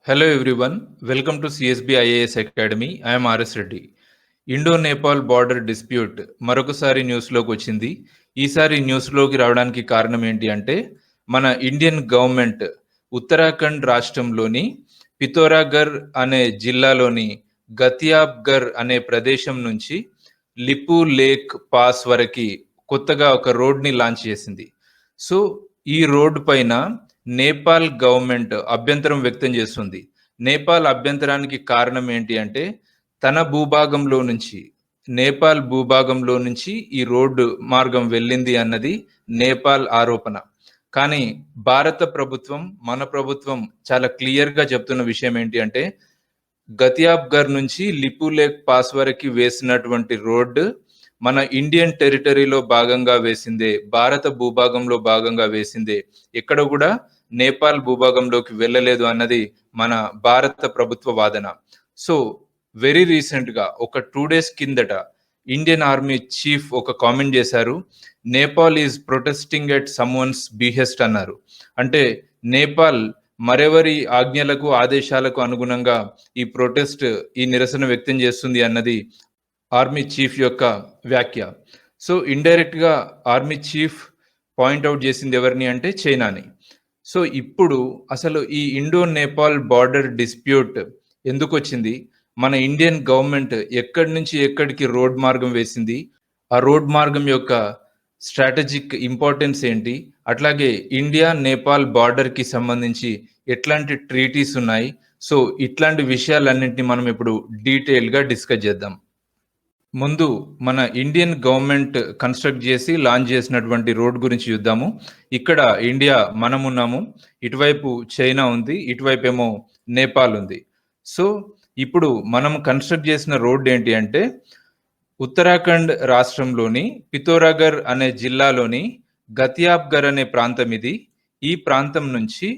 Hello everyone, welcome to CSB IAS Academy. I am RS Reddy. Indo Nepal border dispute మరొకసారి న్యూస్లోకి వచ్చింది. ఈసారి న్యూస్లోకి రావడానికి కారణం ఏంటి అంటే మన ఇండియన్ గవర్నమెంట్ ఉత్తరాఖండ్ రాష్ట్రంలోని పితోరాగర్ అనే జిల్లాలోని గతియాబ్గర్ అనే ప్రదేశం నుంచి లిపు లేక్ పాస్ వరకు కొత్తగా ఒక రోడ్ని లాంచ్ చేసింది. సో ఈ రోడ్ పైన నేపాల్ గవర్నమెంట్ అభ్యంతరం వ్యక్తం చేస్తుంది. నేపాల్ అభ్యంతరానికి కారణం ఏంటి అంటే తన భూభాగంలో నుంచి నేపాల్ భూభాగంలో నుంచి ఈ రోడ్డు మార్గం వెళ్ళింది అన్నది నేపాల్ ఆరోపణ. కానీ భారత ప్రభుత్వం, మన ప్రభుత్వం చాలా క్లియర్గా చెప్తున్న విషయం ఏంటి అంటే గతియాబ్గర్ నుంచి లిపు లేక్ పాస్ వరకు వేసినటువంటి రోడ్డు మన ఇండియన్ టెరిటరీలో భాగంగా వేసిందే, భారత భూభాగంలో భాగంగా వేసిందే, ఎక్కడ కూడా నేపాల్ భూభాగంలోకి వెళ్ళలేదు అన్నది మన భారత ప్రభుత్వ వాదన. సో వెరీ రీసెంట్గా ఒక 2 days కిందట ఇండియన్ ఆర్మీ చీఫ్ ఒక కామెంట్ చేశారు. Nepal is protesting at someone's behest అన్నారు. అంటే నేపాల్ మరెవరి ఆజ్ఞలకు ఆదేశాలకు అనుగుణంగా ఈ ప్రొటెస్ట్, ఈ నిరసన వ్యక్తం చేస్తుంది అన్నది ఆర్మీ చీఫ్ యొక్క వ్యాఖ్య. సో ఇండైరెక్ట్గా ఆర్మీ చీఫ్ పాయింట్అవుట్ చేసింది ఎవరిని అంటే చైనాని. సో ఇప్పుడు అసలు ఈ ఇండో నేపాల్ బార్డర్ డిస్ప్యూట్ ఎందుకు వచ్చింది, మన ఇండియన్ గవర్నమెంట్ ఎక్కడి నుంచి ఎక్కడికి రోడ్ మార్గం వేసింది, ఆ రోడ్ మార్గం యొక్క స్ట్రాటజిక్ ఇంపార్టెన్స్ ఏంటి, అట్లాగే ఇండియా నేపాల్ బార్డర్కి సంబంధించి ఎట్లాంటి ట్రీటీస్ ఉన్నాయి. సో ఇట్లాంటి విషయాలన్నింటినీ మనం ఇప్పుడు డీటెయిల్గా డిస్కస్ చేద్దాం. ముందు మన ఇండియన్ గవర్నమెంట్ కన్స్ట్రక్ట్ చేసి లాంచ్ చేసినటువంటి రోడ్ గురించి చూద్దాము. ఇక్కడ ఇండియా మనం ఉన్నాము, ఇటువైపు చైనా ఉంది, ఇటువైపు ఏమో నేపాల్ ఉంది. సో ఇప్పుడు మనం కన్స్ట్రక్ట్ చేసిన రోడ్ ఏంటి అంటే ఉత్తరాఖండ్ రాష్ట్రంలోని పితోరాగర్ అనే జిల్లాలోని గతియాబ్గర్ అనే ప్రాంతం ఇది. ఈ ప్రాంతం నుంచి,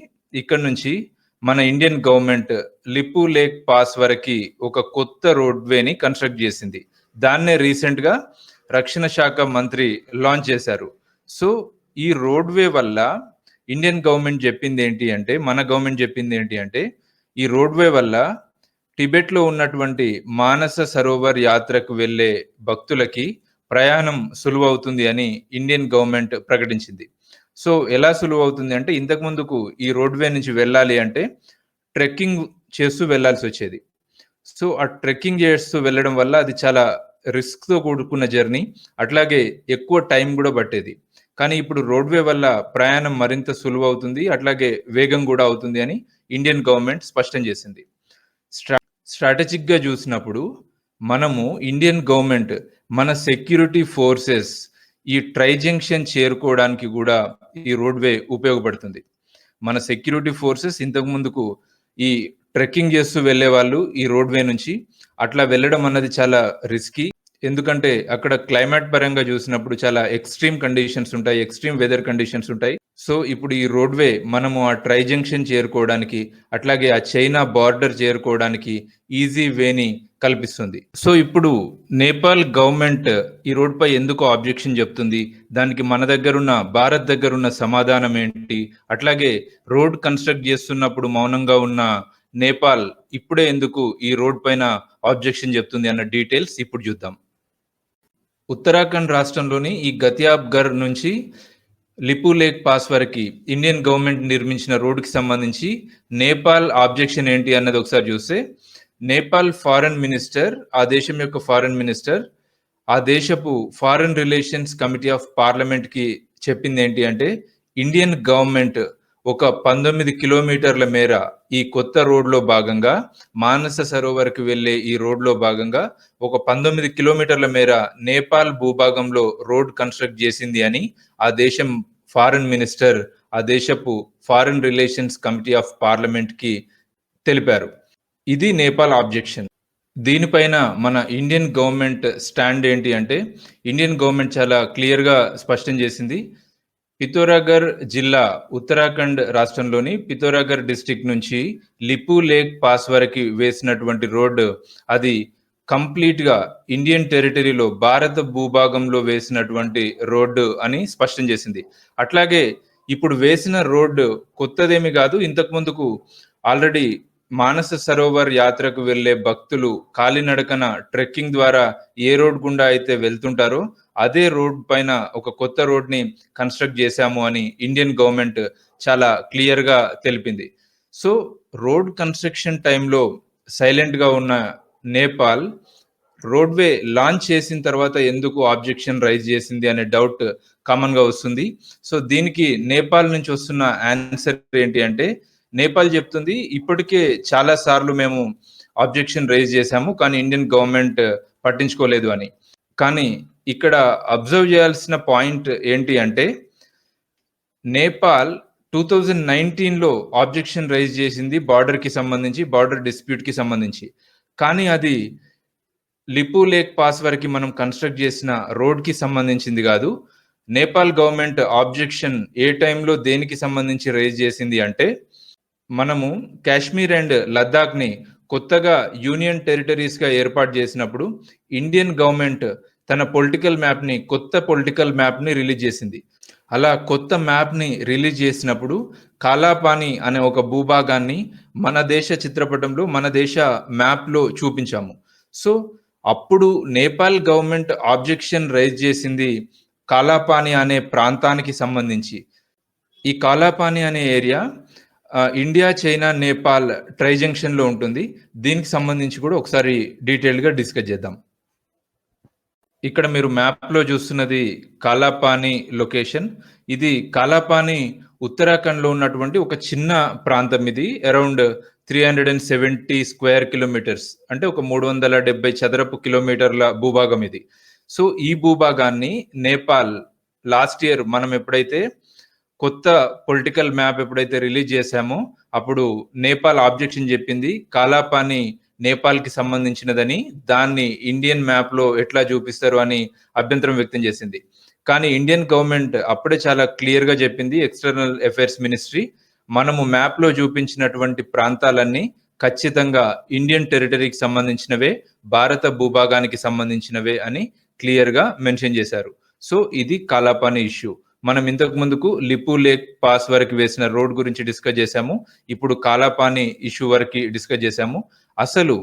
ఇక్కడ నుంచి మన Indian government Lipu lake pass వరకు ఒక కొత్త రోడ్వేని కన్స్ట్రక్ట్ చేసింది. దాన్నే రీసెంట్గా రక్షణ శాఖ మంత్రి లాంచ్ చేశారు. సో ఈ రోడ్వే వల్ల ఇండియన్ గవర్నమెంట్ చెప్పింది ఏంటి అంటే, మన గవర్నమెంట్ చెప్పింది ఏంటి అంటే ఈ రోడ్వే వల్ల టిబెట్లో ఉన్నటువంటి మానస సరోవర్ యాత్రకు వెళ్ళే భక్తులకి ప్రయాణం సులువవుతుంది అని ఇండియన్ గవర్నమెంట్ ప్రకటించింది. సో ఎలా సులువు అవుతుంది అంటే ఇంతకు ముందుకు ఈ రోడ్వే నుంచి వెళ్ళాలి అంటే ట్రెక్కింగ్ చేస్తూ వెళ్ళాల్సి వచ్చేది. సో ఆ ట్రెక్కింగ్ చేస్తూ వెళ్ళడం వల్ల అది చాలా రిస్క్తో కూడుకున్న జర్నీ, అట్లాగే ఎక్కువ టైం కూడా పట్టేది. కానీ ఇప్పుడు రోడ్వే వల్ల ప్రయాణం మరింత సులువు అవుతుంది, అట్లాగే వేగం కూడా అవుతుంది అని ఇండియన్ గవర్నమెంట్ స్పష్టం చేసింది. స్ట్రాటజిక్గా చూసినప్పుడు మనము ఇండియన్ గవర్నమెంట్ మన సెక్యూరిటీ ఫోర్సెస్ ఈ ట్రై జంక్షన్ చేరుకోవడానికి కూడా ఈ రోడ్వే ఉపయోగపడుతుంది. మన సెక్యూరిటీ ఫోర్సెస్ ఇంతకు ముందుకు ఈ ట్రెక్కింగ్ చేస్తూ వెళ్ళే వాళ్ళు ఈ రోడ్వే నుంచి అట్లా వెళ్ళడం అన్నది చాలా రిస్కీ. ఎందుకంటే అక్కడ క్లైమేట్ పరంగా చూసినప్పుడు చాలా ఎక్స్ట్రీమ్ కండిషన్స్ ఉంటాయి, ఎక్స్ట్రీమ్ వెదర్ కండిషన్స్ ఉంటాయి. సో ఇప్పుడు ఈ రోడ్వే మనము ఆ ట్రై జంక్షన్ చేరుకోవడానికి, అట్లాగే ఆ చైనా బార్డర్ చేరుకోవడానికి ఈజీ వేని కల్పిస్తుంది. సో ఇప్పుడు నేపాల్ గవర్నమెంట్ ఈ రోడ్ పై ఎందుకు ఆబ్జెక్షన్ చెప్తుంది, దానికి మన దగ్గరున్న భారత్ దగ్గరున్న సమాధానం ఏంటి, అట్లాగే రోడ్ కన్స్ట్రక్ట్ చేస్తున్నప్పుడు మౌనంగా ఉన్న నేపాల్ ఇప్పుడే ఎందుకు ఈ రోడ్ పైన ఆబ్జెక్షన్ చెప్తుంది అన్న డీటెయిల్స్ ఇప్పుడు చూద్దాం. ఉత్తరాఖండ్ రాష్ట్రంలోని ఈ గతియాబ్గర్ నుంచి లిపు లేక్ పాస్ వరకు ఇండియన్ గవర్నమెంట్ నిర్మించిన రోడ్డుకి సంబంధించి నేపాల్ ఆబ్జెక్షన్ ఏంటి అన్నది ఒకసారి చూస్తే, నేపాల్ ఫారెన్ మినిస్టర్, ఆ దేశం యొక్క ఫారెన్ మినిస్టర్ ఆ దేశపు ఫారెన్ రిలేషన్స్ కమిటీ ఆఫ్ పార్లమెంట్కి చెప్పింది ఏంటి అంటే ఇండియన్ గవర్నమెంట్ ఒక 19 కిలోమీటర్ల మేర ఈ కొత్త రోడ్లో భాగంగా, మానస సరోవర్కి వెళ్ళే ఈ రోడ్లో భాగంగా ఒక 19 కిలోమీటర్ల మేర నేపాల్ భూభాగంలో రోడ్ కన్స్ట్రక్ట్ చేసింది అని ఆ దేశం ఫారెన్ మినిస్టర్ ఆ దేశపు ఫారెన్ రిలేషన్స్ కమిటీ ఆఫ్ పార్లమెంట్కి తెలిపారు. ఇది నేపాల్ ఆబ్జెక్షన్. దీనిపైన మన ఇండియన్ గవర్నమెంట్ స్టాండ్ ఏంటి అంటే ఇండియన్ గవర్నమెంట్ చాలా క్లియర్గా స్పష్టం చేసింది. పితోరాగర్ జిల్లా ఉత్తరాఖండ్ రాష్ట్రంలోని పితోరాగర్ డిస్ట్రిక్ట్ నుంచి లిపు లేక్ పాస్ వరకు వేసినటువంటి రోడ్డు అది కంప్లీట్గా ఇండియన్ టెరిటరీలో, భారత భూభాగంలో వేసినటువంటి రోడ్డు అని స్పష్టం చేసింది. అట్లాగే ఇప్పుడు వేసిన రోడ్డు కొత్తదేమి కాదు, ఇంతకు ముందుకు ఆల్రెడీ మానస సరోవర్ యాత్రకు వెళ్ళే భక్తులు కాలినడకన ట్రెక్కింగ్ ద్వారా ఏ రోడ్ గుండా అయితే వెళ్తుంటారో అదే రోడ్ పైన ఒక కొత్త రోడ్ని కన్స్ట్రక్ట్ చేశాము అని ఇండియన్ గవర్నమెంట్ చాలా క్లియర్గా తెలిపింది. సో రోడ్ కన్స్ట్రక్షన్ టైంలో సైలెంట్గా ఉన్న నేపాల్ రోడ్వే లాంచ్ చేసిన తర్వాత ఎందుకు ఆబ్జెక్షన్ రైజ్ చేసింది అనే డౌట్ కామన్గా వస్తుంది. సో దీనికి నేపాల్ నుంచి వస్తున్న ఆన్సర్ ఏంటి అంటే, నేపాల్ చెప్తుంది ఇప్పటికే చాలా సార్లు మేము ఆబ్జెక్షన్ రైజ్ చేశాము కానీ ఇండియన్ గవర్నమెంట్ పట్టించుకోలేదు అని. కానీ ఇక్కడ అబ్జర్వ్ చేయాల్సిన పాయింట్ ఏంటి అంటే, నేపాల్ 2019లో ఆబ్జెక్షన్ రైజ్ చేసింది బార్డర్కి సంబంధించి, బార్డర్ డిస్ప్యూట్కి సంబంధించి. కానీ అది లిపు లేక్ పాస్ వరకు మనం కన్స్ట్రక్ట్ చేసిన రోడ్కి సంబంధించింది కాదు. నేపాల్ గవర్నమెంట్ ఆబ్జెక్షన్ ఏ టైంలో దేనికి సంబంధించి రైజ్ చేసింది అంటే, మనము కాశ్మీర్ అండ్ లద్దాఖ్ని కొత్తగా యూనియన్ టెరిటరీస్గా ఏర్పాటు చేసినప్పుడు ఇండియన్ గవర్నమెంట్ తన కొత్త పొలిటికల్ మ్యాప్ని రిలీజ్ చేసింది. అలా కొత్త మ్యాప్ని రిలీజ్ చేసినప్పుడు కాలాపాని అనే ఒక భూభాగాన్ని మన దేశ చిత్రపటంలో, మన దేశ మ్యాప్లో చూపించాము. సో అప్పుడు నేపాల్ గవర్నమెంట్ ఆబ్జెక్షన్ రైజ్ చేసింది కాలాపాని అనే ప్రాంతానికి సంబంధించి. ఈ కాలాపాని అనే area India, China, Nepal try జంక్షన్లో ఉంటుంది. దీనికి సంబంధించి కూడా ఒకసారి డీటెయిల్గా డిస్కస్ చేద్దాం. ఇక్కడ మీరు మ్యాప్లో చూస్తున్నది కాలాపాని లొకేషన్. ఇది కాలాపాని ఉత్తరాఖండ్లో ఉన్నటువంటి ఒక చిన్న ప్రాంతం. ఇది అరౌండ్ 370 స్క్వేర్ కిలోమీటర్స్, అంటే ఒక 370 చదరపు కిలోమీటర్ల భూభాగం ఇది. సో ఈ భూభాగాన్ని నేపాల్ లాస్ట్ ఇయర్ మనం ఎప్పుడైతే కొత్త పొలిటికల్ మ్యాప్ ఎప్పుడైతే రిలీజ్ చేశామో అప్పుడు నేపాల్ ఆబ్జెక్షన్ చెప్పింది కాలాపాని నేపాల్కి సంబంధించినదని, దాన్ని ఇండియన్ మ్యాప్లో ఎట్లా చూపిస్తారు అని అభ్యంతరం వ్యక్తం చేసింది. కానీ ఇండియన్ గవర్నమెంట్ అప్పుడే చాలా క్లియర్గా చెప్పింది, ఎక్స్టర్నల్ అఫైర్స్ మినిస్ట్రీ, మనము మ్యాప్లో చూపించినటువంటి ప్రాంతాలన్నీ ఖచ్చితంగా ఇండియన్ టెరిటరీకి సంబంధించినవే, భారత భూభాగానికి సంబంధించినవే అని క్లియర్గా మెన్షన్ చేశారు. సో ఇది కాలాపాని ఇష్యూ. మనం ఇంతకు ముందుకు లిపు లేక్ పాస్ వరకు వేసిన రోడ్ గురించి డిస్కస్ చేశాము. ఇప్పుడు కాలాపాని ఇష్యూ వరకు డిస్కస్ చేశాము. అసలు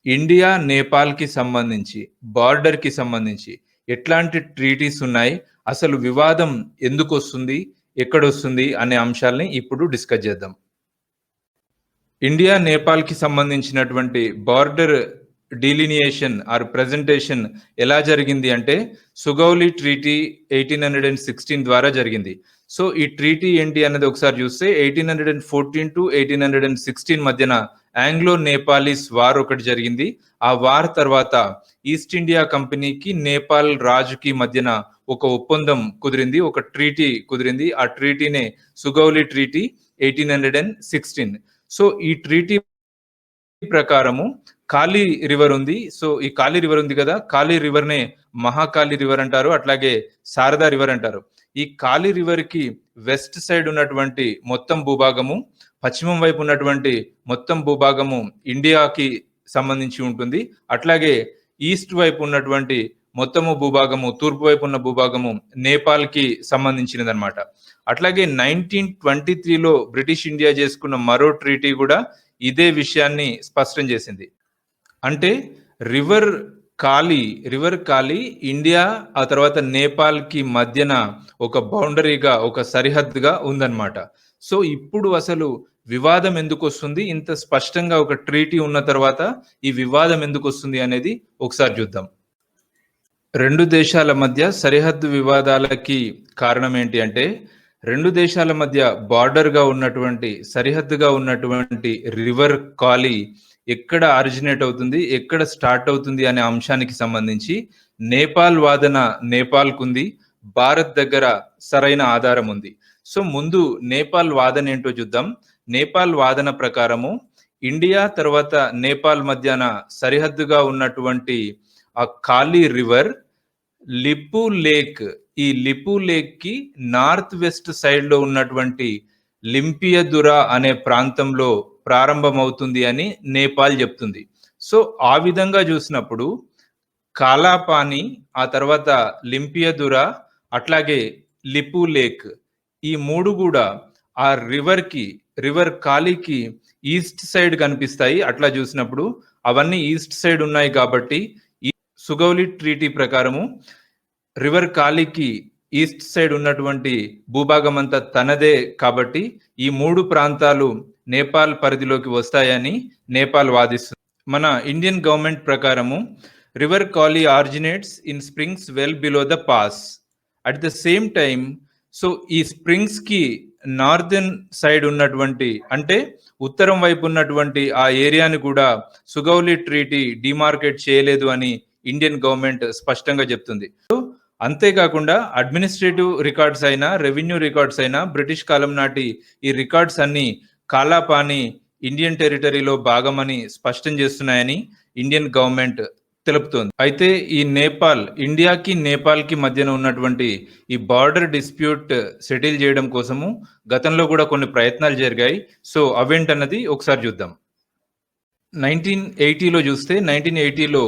ఇండియా నేపాల్కి సంబంధించి, బార్డర్కి సంబంధించి ఎట్లాంటి ట్రీటీస్ ఉన్నాయి, అసలు వివాదం ఎందుకు వస్తుంది, ఎక్కడొస్తుంది అనే అంశాలని ఇప్పుడు డిస్కస్ చేద్దాం. ఇండియా నేపాల్కి సంబంధించినటువంటి బార్డర్ డీలినియేషన్ ఆర్ ప్రెజెంటేషన్ ఎలా జరిగింది అంటే, సుగౌలి ట్రీటీ 1816 ద్వారా జరిగింది. సో ఈ ట్రీటీ ఏంటి అన్నది ఒకసారి చూస్తే 1814 టు 1816 మధ్యన ఆంగ్లో నేపాలీస్ వార్ ఒకటి జరిగింది. ఆ వార్ తర్వాత ఈస్ట్ ఇండియా కంపెనీకి నేపాల్ రాజుకి మధ్యన ఒక ఒప్పందం కుదిరింది, ఒక ట్రీటీ కుదిరింది. ఆ ట్రీటీనే సుగౌలి ట్రీటీ 1816. సో ఈ ట్రీటీ ప్రకారము కాళీ రివర్ ఉంది. సో ఈ కాళీ రివర్ ఉంది కదా, కాళీ రివర్నే మహాకాళీ రివర్ అంటారు, అట్లాగే శారదా రివర్ అంటారు. ఈ కాళీ రివర్ కి వెస్ట్ సైడ్ ఉన్నటువంటి మొత్తం భూభాగము, పశ్చిమం వైపు ఉన్నటువంటి మొత్తం భూభాగము ఇండియాకి సంబంధించి ఉంటుంది. అట్లాగే ఈస్ట్ వైపు ఉన్నటువంటి మొత్తము భూభాగము, తూర్పు వైపు ఉన్న భూభాగము నేపాల్కి సంబంధించినది అనమాట. అట్లాగే 1923లో బ్రిటిష్ ఇండియా చేసుకున్న మరో ట్రీటీ కూడా ఇదే విషయాన్ని స్పష్టం చేసింది. అంటే రివర్ కాళీ ఇండియా ఆ తర్వాత నేపాల్కి మధ్యన ఒక బౌండరీగా, ఒక సరిహద్దుగా ఉందన్నమాట. సో ఇప్పుడు అసలు వివాదం ఎందుకు వస్తుంది, ఇంత స్పష్టంగా ఒక ట్రీటీ ఉన్న తర్వాత ఈ వివాదం ఎందుకు వస్తుంది అనేది ఒకసారి చూద్దాం. రెండు దేశాల మధ్య సరిహద్దు వివాదాలకి కారణం ఏంటి అంటే, రెండు దేశాల మధ్య బార్డర్గా ఉన్నటువంటి, సరిహద్దుగా ఉన్నటువంటి రివర్ కాళీ ఎక్కడ ఆరిజినేట్ అవుతుంది, ఎక్కడ స్టార్ట్ అవుతుంది అనే అంశానికి సంబంధించి నేపాల్ వాదన నేపాల్కు ఉంది, భారత్ దగ్గర సరైన ఆధారం ఉంది. సో ముందు నేపాల్ వాదన ఏంటో చూద్దాం. నేపాల్ వాదన ప్రకారము ఇండియా తర్వాత నేపాల్ మధ్యన సరిహద్దుగా ఉన్నటువంటి ఆ కాళీ రివర్ లిపు లేక్, ఈ లిపు లేక్ కి నార్త్ వెస్ట్ సైడ్ లో ఉన్నటువంటి లింపియదురా అనే ప్రాంతంలో ప్రారంభమవుతుంది అని నేపాల్ చెప్తుంది. సో ఆ విధంగా చూసినప్పుడు కాలాపాని, ఆ తర్వాత లింపియదురా, అట్లాగే లిపు లేక్, ఈ మూడు కూడా ఆ రివర్ కాళీకి ఈస్ట్ సైడ్ కనిపిస్తాయి. అట్లా చూసినప్పుడు అవన్నీ ఈస్ట్ సైడ్ ఉన్నాయి కాబట్టి ఈ సుగౌలి ట్రీటీ ప్రకారము రివర్ కాళీకి ఈస్ట్ సైడ్ ఉన్నటువంటి భూభాగం అంతా తనదే కాబట్టి ఈ 3 ప్రాంతాలు నేపాల్ పరిధిలోకి వస్తాయని నేపాల్ వాదిస్తుంది. మన ఇండియన్ గవర్నమెంట్ ప్రకారము river Kali originates in springs well below the pass. At the same time so ఈ స్ప్రింగ్స్ కి నార్దర్న్ సైడ్ ఉన్నటువంటి అంటే ఉత్తరం వైపు ఉన్నటువంటి ఆ ఏరియాని కూడా సుగౌలి ట్రీటీ డిమార్కెట్ చేయలేదు అని ఇండియన్ గవర్నమెంట్ స్పష్టంగా చెప్తుంది. అంతేకాకుండా అడ్మినిస్ట్రేటివ్ రికార్డ్స్ అయినా రెవెన్యూ రికార్డ్స్ అయినా బ్రిటిష్ కాలం నాటి ఈ రికార్డ్స్ అన్ని కాలాపాని ఇండియన్ టెరిటరీలో భాగమని స్పష్టం చేస్తున్నాయని ఇండియన్ గవర్నమెంట్ తెలుపుతోంది. అయితే ఈ నేపాల్ ఇండియాకి నేపాల్కి మధ్యన ఉన్నటువంటి ఈ బార్డర్ డిస్ప్యూట్ సెటిల్ చేయడం కోసము గతంలో కూడా కొన్ని ప్రయత్నాలు జరిగాయి. సో అవేంటన్నది ఒకసారి చూద్దాం. 1980లో చూస్తే 1980లో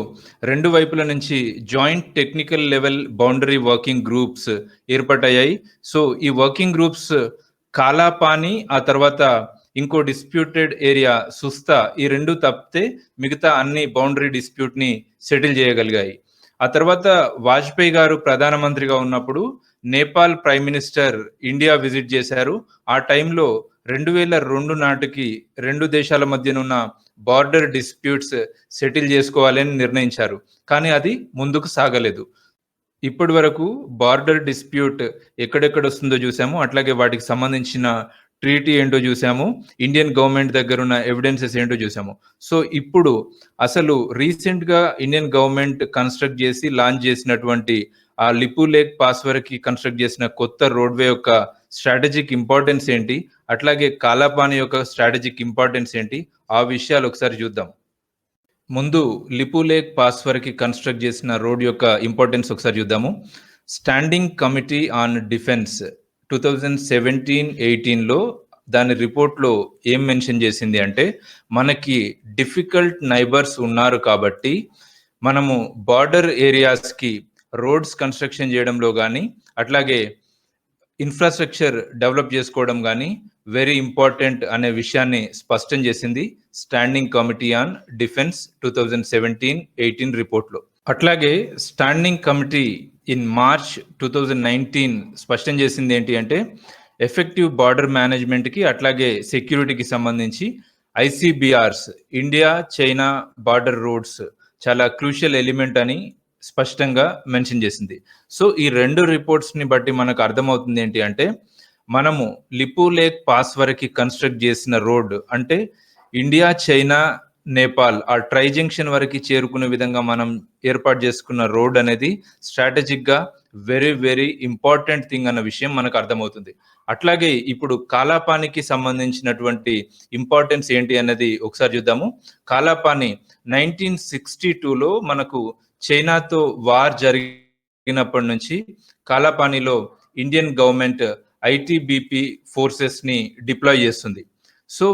2 వైపుల నుంచి joint technical level boundary working groups ఏర్పడ్డాయి. సో ఈ వర్కింగ్ గ్రూప్స్ కాలాపాని ఆ తర్వాత ఇంకో డిస్ప్యూటెడ్ ఏరియా సుస్తా ఈ 2 తప్పితే మిగతా అన్ని బౌండరీ డిస్ప్యూట్ ని సెటిల్ చేయగలిగాయి. ఆ తర్వాత వాజ్పేయి గారు ప్రధానమంత్రిగా ఉన్నప్పుడు Nepal prime minister India visit చేశారు. ఆ టైంలో 2002 నాటికి 2 దేశాల మధ్యనున్న బార్డర్ డిస్ప్యూట్స్ సెటిల్ చేసుకోవాలని నిర్ణయించారు. కానీ అది ముందుకు సాగలేదు. ఇప్పటి వరకు బార్డర్ డిస్ప్యూట్ ఎక్కడెక్కడ వస్తుందో చూసాము, అట్లాగే వాటికి సంబంధించిన ట్రీటీ ఏంటో చూసాము, ఇండియన్ గవర్నమెంట్ దగ్గర ఉన్న ఎవిడెన్సెస్ ఏంటో చూసాము. సో ఇప్పుడు అసలు రీసెంట్ గా ఇండియన్ గవర్నమెంట్ కన్స్ట్రక్ట్ చేసి లాంచ్ చేసినటువంటి ఆ లిపు లేక్ పాస్ వరకు కన్స్ట్రక్ట్ చేసిన కొత్త రోడ్వే యొక్క స్ట్రాటజిక్ ఇంపార్టెన్స్ ఏంటి, అట్లాగే కాలాపాని యొక్క స్ట్రాటజిక్ ఇంపార్టెన్స్ ఏంటి, ఆ విషయాలు ఒకసారి చూద్దాం. ముందు లిపు లేక్ పాస్ వరకు కన్స్ట్రక్ట్ చేసిన రోడ్ యొక్క ఇంపార్టెన్స్ ఒకసారి చూద్దాము. స్టాండింగ్ కమిటీ ఆన్ డిఫెన్స్ 2017-18లో దాని రిపోర్ట్లో ఏం మెన్షన్ చేసింది అంటే, మనకి డిఫికల్ట్ నైబర్స్ ఉన్నారు కాబట్టి మనము బార్డర్ ఏరియాస్కి రోడ్స్ కన్స్ట్రక్షన్ చేయడంలో కానీ అట్లాగే ఇన్ఫ్రాస్ట్రక్చర్ డెవలప్ చేసుకోవడం కానీ వెరీ ఇంపార్టెంట్ అనే విషయాన్ని స్పష్టం చేసింది స్టాండింగ్ కమిటీ ఆన్ డిఫెన్స్ 2017-18 రిపోర్ట్లో. అట్లాగే స్టాండింగ్ కమిటీ ఇన్ మార్చ్ 2019 స్పష్టం చేసింది ఏంటి అంటే, ఎఫెక్టివ్ బార్డర్ మేనేజ్మెంట్కి అట్లాగే సెక్యూరిటీకి సంబంధించి ఐసీబీఆర్స్ ఇండియా చైనా బార్డర్ రోడ్స్ చాలా క్రూషియల్ ఎలిమెంట్ అని స్పష్టంగా మెన్షన్ చేసింది. సో ఈ 2 రిపోర్ట్స్ని బట్టి మనకు అర్థమవుతుంది ఏంటి అంటే, మనము లిపు లేక్ పాస్ వరకు కన్స్ట్రక్ట్ చేసిన రోడ్ అంటే ఇండియా చైనా నేపాల్ ఆ ట్రై జంక్షన్ వరకు చేరుకునే విధంగా మనం ఏర్పాటు చేసుకున్న రోడ్ అనేది స్ట్రాటజిక్ గా వెరీ వెరీ ఇంపార్టెంట్ థింగ్ అన్న విషయం మనకు అర్థమవుతుంది. అట్లాగే ఇప్పుడు కాలాపానికి సంబంధించినటువంటి ఇంపార్టెన్స్ ఏంటి అన్నది ఒకసారి చూద్దాము. కాలాపాని 1962లో మనకు చైనాతో వార్ జరిగినప్పటి నుంచి కాలాపానిలో ఇండియన్ గవర్నమెంట్ ఐటీబీపీ ఫోర్సెస్ ని డిప్లాయ్ చేస్తుంది. సో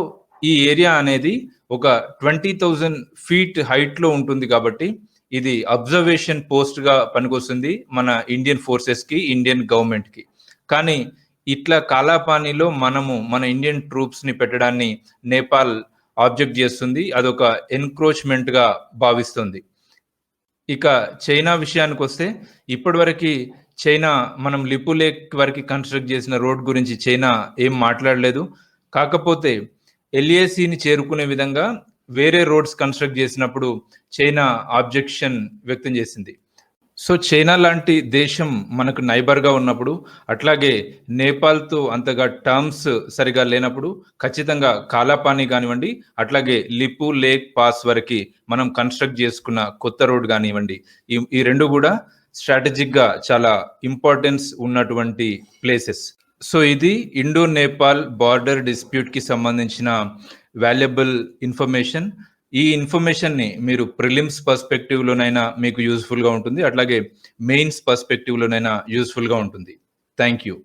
ఈ ఏరియా అనేది ఒక 20,000 ఫీట్ హైట్ లో ఉంటుంది కాబట్టి ఇది అబ్జర్వేషన్ పోస్ట్ గా పనికొస్తుంది మన ఇండియన్ ఫోర్సెస్ కి, ఇండియన్ గవర్నమెంట్ కి. కానీ ఇట్లా కాలాపానిలో మనము మన ఇండియన్ ట్రూప్స్ ని పెట్టడాన్ని నేపాల్ ఆబ్జెక్ట్ చేస్తుంది, అదొక ఎన్క్రోచ్మెంట్ గా భావిస్తుంది. ఇక చైనా విషయానికి వస్తే ఇప్పటివరకు చైనా మనం లిపు లేక్ వరకు కన్స్ట్రక్ట్ చేసిన రోడ్ గురించి చైనా ఏం మాట్లాడలేదు. కాకపోతే ఎల్ఏసిని చేరుకునే విధంగా వేరే రోడ్స్ కన్స్ట్రక్ట్ చేసినప్పుడు చైనా ఆబ్జెక్షన్ వ్యక్తం చేసింది. సో చైనా లాంటి దేశం మనకు నైబర్గా ఉన్నప్పుడు, అట్లాగే నేపాల్తో అంతగా టర్మ్స్ సరిగా లేనప్పుడు ఖచ్చితంగా కాలాపాని కానివ్వండి, అట్లాగే లిపు లేక్ పాస్ వరకు మనం కన్స్ట్రక్ట్ చేసుకున్న కొత్త రోడ్ కానివ్వండి, ఈ 2 కూడా స్ట్రాటజిక్ గా చాలా ఇంపార్టెన్స్ ఉన్నటువంటి ప్లేసెస్. సో ఇది ఇండో నేపాల్ బార్డర్ డిస్ప్యూట్ కి సంబంధించిన వాల్యుబుల్ ఇన్ఫర్మేషన్. ఈ ఇన్ఫర్మేషన్ ని మీరు ప్రిలిమ్స్ పర్స్పెక్టివ్ లోనైనా మీకు యూస్ఫుల్ గా ఉంటుంది, అట్లాగే మెయిన్స్ పర్స్పెక్టివ్ లోనైనా యూస్ఫుల్ గా ఉంటుంది. Thank you.